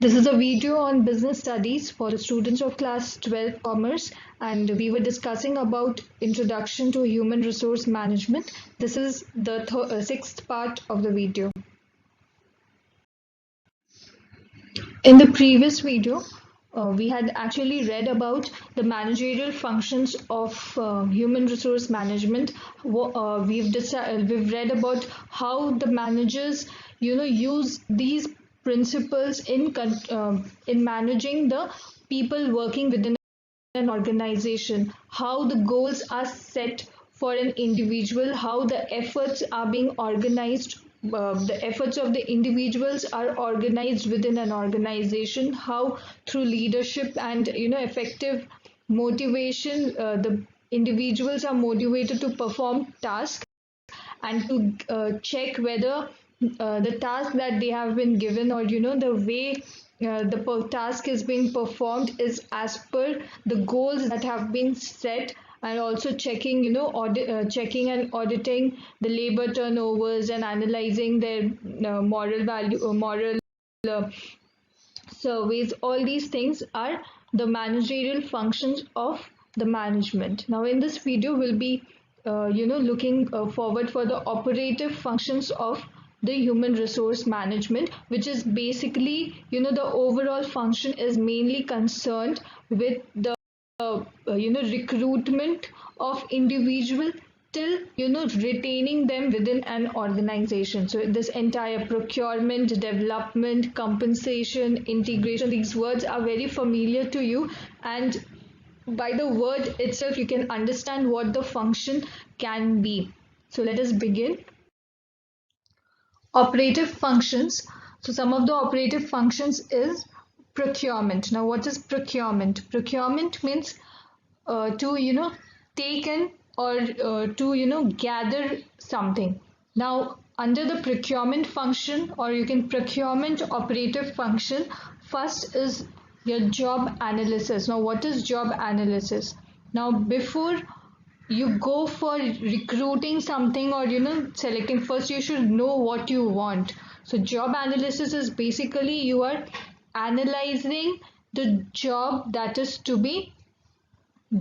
This is a video on business studies for the students of class 12 commerce, and we were discussing about introduction to human resource management. This is the sixth part of the video. In the previous video, we had actually read about the managerial functions of human resource management. We've read about how the managers, use these principles in managing the people working within an organization, how the goals are set for an individual, how the efforts are being organized, the efforts of the individuals are organized within an organization, how through leadership and effective motivation, the individuals are motivated to perform tasks and to check whether the task that they have been given, or the way the task is being performed is as per the goals that have been set, and also checking checking and auditing the labor turnovers and analyzing their moral uh, surveys. All these things are the managerial functions of the management. Now in this video we'll be looking forward for the operative functions of the human resource management, which is basically the overall function is mainly concerned with the recruitment of individual till retaining them within an organization. So this entire procurement, development, compensation, integration, these words are very familiar to you, and by the word itself you can understand what the function can be. So let us begin. Operative functions. So some of the operative functions is procurement. Now what is procurement? Procurement means to take in, or to gather something. Now under the procurement function, or you can procurement operative function, first is your job analysis. Now what is job analysis? Now before you go for recruiting something, or selecting, first you should know what you want. So job analysis is basically you are analyzing the job that is to be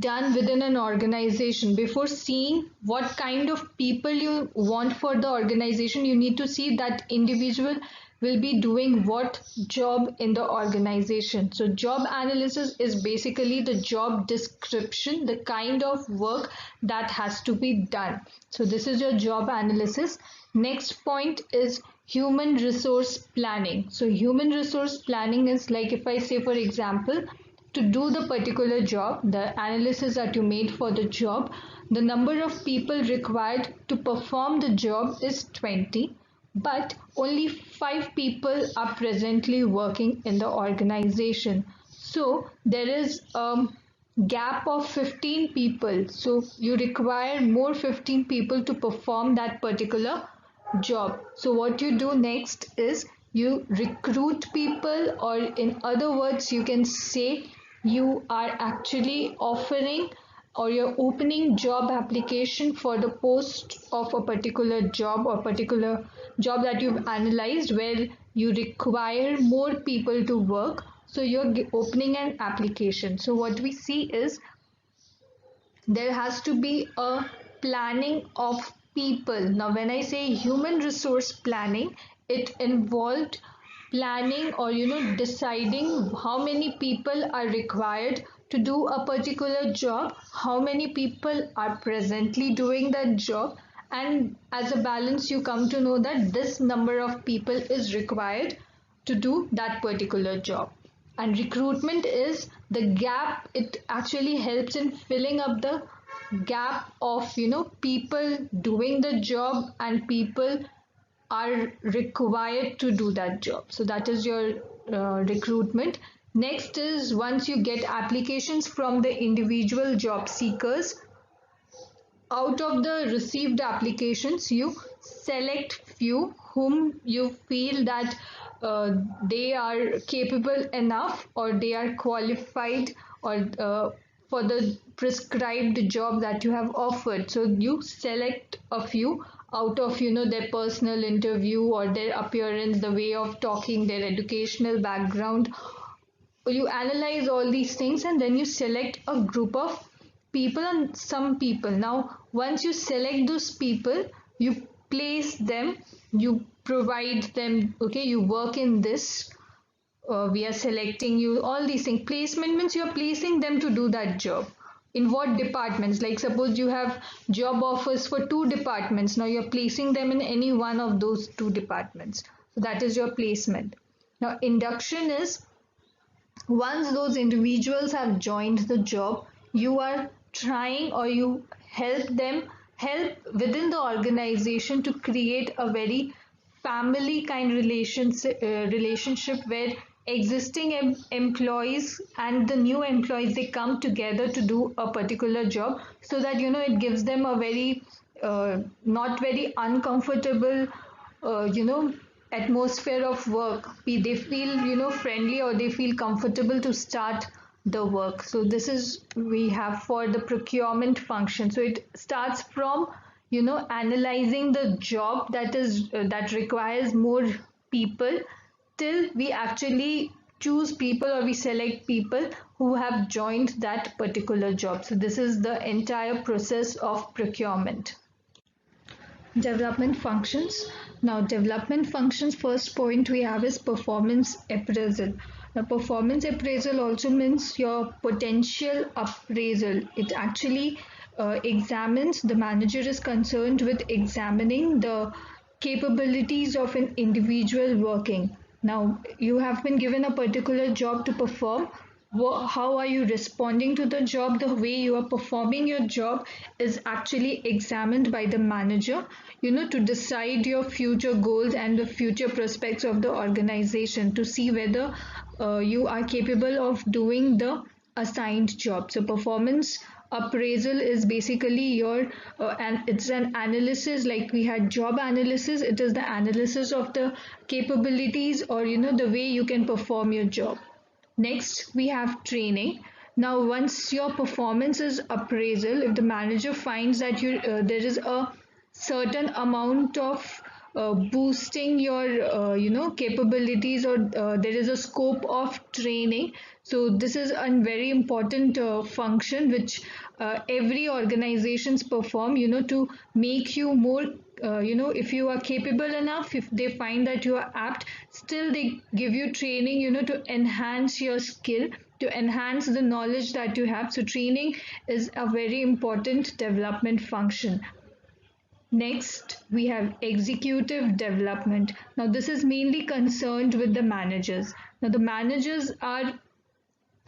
done within an organization. Before seeing what kind of people you want for the organization, you need to see that individual will be doing what job in the organization. So job analysis is basically the job description, the kind of work that has to be done. So this is your job analysis. Next point is human resource planning. So human resource planning is like, if I say for example, to do the particular job, the analysis that you made for the job, the number of people required to perform the job is 20, but only 5 people are presently working in the organization. So there is a gap of 15 people. So you require more 15 people to perform that particular job. So what you do next is you recruit people, or in other words you can say you are actually offering, or you're opening job application for the post of a particular job, or particular job that you've analyzed where you require more people to work. So you're opening an application. So what we see is there has to be a planning of people. Now when I say human resource planning, it involved planning, or deciding how many people are required to do a particular job, how many people are presently doing that job, and as a balance you come to know that this number of people is required to do that particular job. And recruitment is the gap. It actually helps in filling up the gap of people doing the job and people are required to do that job. So that is your recruitment. Next is, once you get applications from the individual job seekers, out of the received applications you select few whom you feel that they are capable enough, or they are qualified, or for the prescribed job that you have offered. So you select a few out of their personal interview or their appearance, the way of talking, their educational background. You analyze all these things and then you select a group of people and some people. Now once you select those people, you place them, you provide them, okay, you work in this, we are selecting you, all these things. Placement means you are placing them to do that job. In what departments? Like suppose you have job offers for 2 departments. Now you're placing them in any one of those 2 departments. So that is your placement. Now induction is once those individuals have joined the job, you are trying or you help within the organization to create a very family kind relationship where existing employees and the new employees, they come together to do a particular job, so that it gives them a very not very uncomfortable atmosphere of work. They feel friendly, or they feel comfortable to start the work. So this is we have for the procurement function. So it starts from analyzing the job that requires more people, till we actually choose people or we select people who have joined that particular job. So this is the entire process of procurement. Development functions. Now development functions, first point we have is performance appraisal. Now performance appraisal also means your potential appraisal. It actually examines, the manager is concerned with examining the capabilities of an individual working. Now you have been given a particular job to perform. How are you responding to the job? The way you are performing your job is actually examined by the manager, to decide your future goals and the future prospects of the organization, to see whether you are capable of doing the assigned job. So performance appraisal is basically your and it's an analysis. Like we had job analysis, it is the analysis of the capabilities, or the way you can perform your job. Next, we have training. Now, once your performance is appraisal, if the manager finds that there is a certain amount of boosting your capabilities, or there is a scope of training. So this is a very important function which every organizations perform, to make you more if you are capable enough, if they find that you are apt, still they give you training, to enhance your skill, to enhance the knowledge that you have. So training is a very important development function. Next, we have executive development. Now this is mainly concerned with the managers. Now the managers are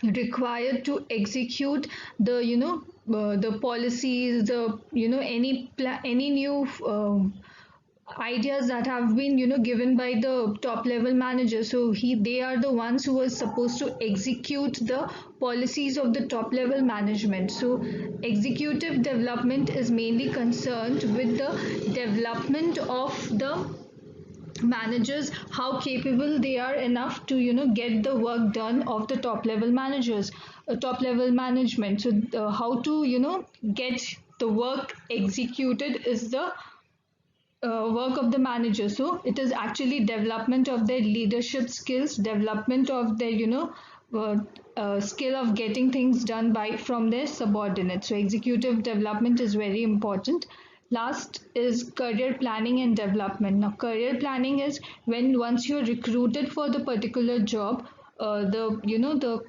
required to execute the the policies, the any new ideas that have been given by the top level manager. So they are the ones who are supposed to execute the policies of the top level management. So executive development is mainly concerned with the development of the managers, how capable they are enough to get the work done of the top level managers, top level management. So how to get the work executed is the work of the manager. So it is actually development of their leadership skills, development of their skill of getting things done by from their subordinates. So executive development is very important. Last is career planning and development. Now career planning is when once you're recruited for the particular job, the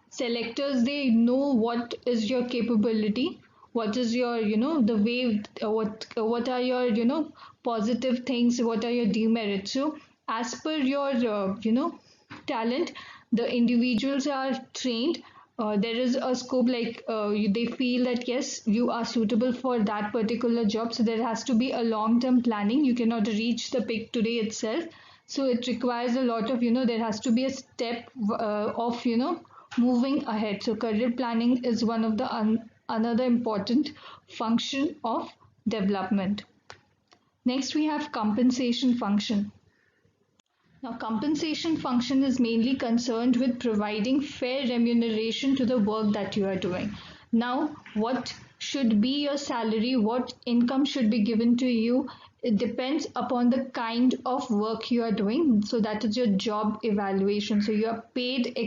selectors, they know what is your capability, what is your the way, what are your positive things, what are your demerits. So as per your talent, the individuals are trained. There is a scope, like they feel that yes, you are suitable for that particular job. So there has to be a long term planning. You cannot reach the peak today itself. So it requires a lot of there has to be a step of moving ahead. So career planning is one of the another important function of development. Next, we have compensation function. Now, compensation function is mainly concerned with providing fair remuneration to the work that you are doing. Now, what should be your salary, what income should be given to you it depends upon the kind of work you are doing. So that is your job evaluation. So you are paid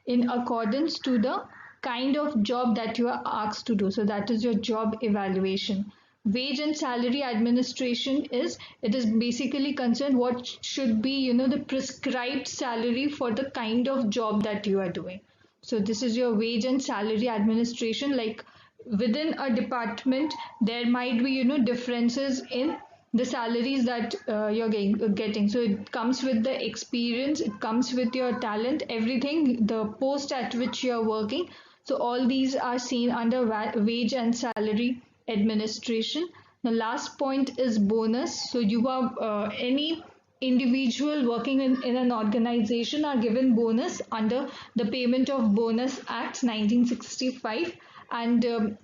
in accordance to the kind of job that you are asked to do. So that is your job evaluation. Wage and salary administration is, it is basically concerned what should be, the prescribed salary for the kind of job that you are doing. So this is your wage and salary administration. Like within a department, there might be, differences in the salaries that you're getting. So it comes with the experience, it comes with your talent, everything, the post at which you're working. So all these are seen under wage and salary administration. The last point is bonus. So you are any individual working in an organization are given bonus under the Payment of Bonus Act 1965, and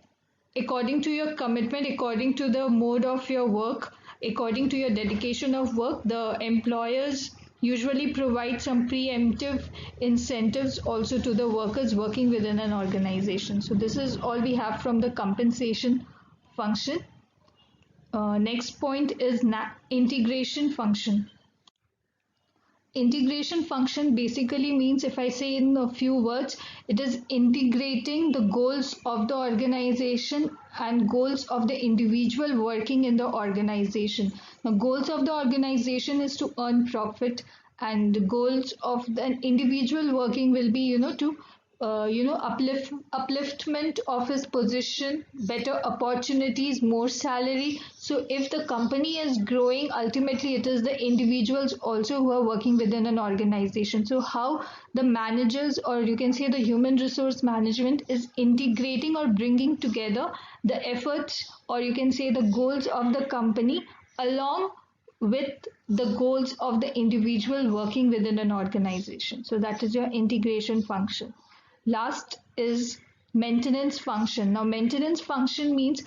according to your commitment, according to the mode of your work, according to your dedication of work, the employers usually provide some preemptive incentives also to the workers working within an organization. So this is all we have from the compensation function. Next point is integration function. Integration function basically means, if I say in a few words, it is integrating the goals of the organization and goals of the individual working in the organization. The goals of the organization is to earn profit, and the goals of the individual working will be, to upliftment of his position, better opportunities, more salary. So if the company is growing, ultimately it is the individuals also who are working within an organization. So how the managers, or you can say the human resource management, is integrating or bringing together the efforts, or you can say the goals of the company along with the goals of the individual working within an organization. So that is your integration function. Last is maintenance function. Now, maintenance function means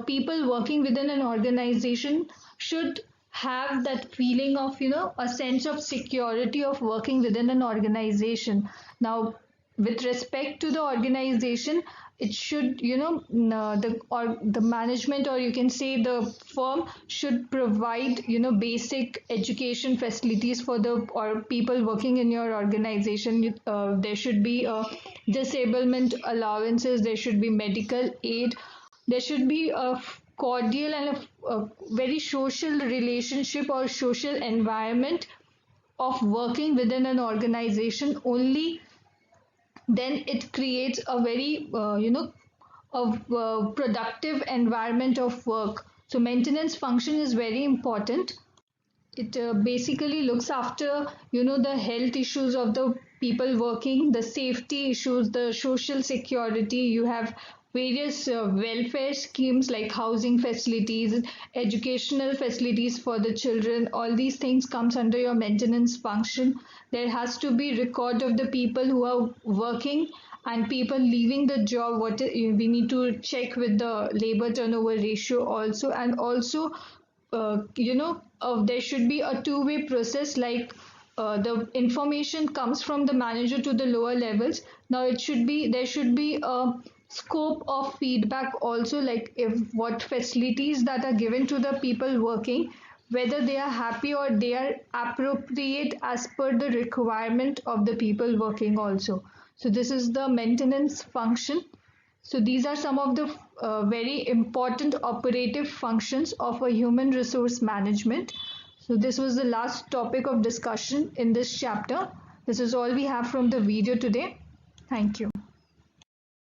people working within an organization should have that feeling of, a sense of security of working within an organization. Now, with respect to the organization, it should, the management, or you can say the firm, should provide, basic education facilities for the or people working in your organization. There should be disablement allowances, there should be medical aid, there should be a cordial and a very social relationship or social environment of working within an organization. Only then it creates a very productive environment of work. So maintenance function is very important. It basically looks after, the health issues of the people working, the safety issues, the social security. You have various welfare schemes like housing facilities, educational facilities for the children. All these things comes under your maintenance function. There has to be record of the people who are working and people leaving the job. What we need to check with the labor turnover ratio also, and also there should be a two-way process, like the information comes from the manager to the lower levels. Now there should be a scope of feedback also, like if what facilities that are given to the people working, whether they are happy or they are appropriate as per the requirement of the people working also. So this is the maintenance function. So these are some of the very important operative functions of a human resource management. So this was the last topic of discussion in this chapter. This is all we have from the video today. Thank you.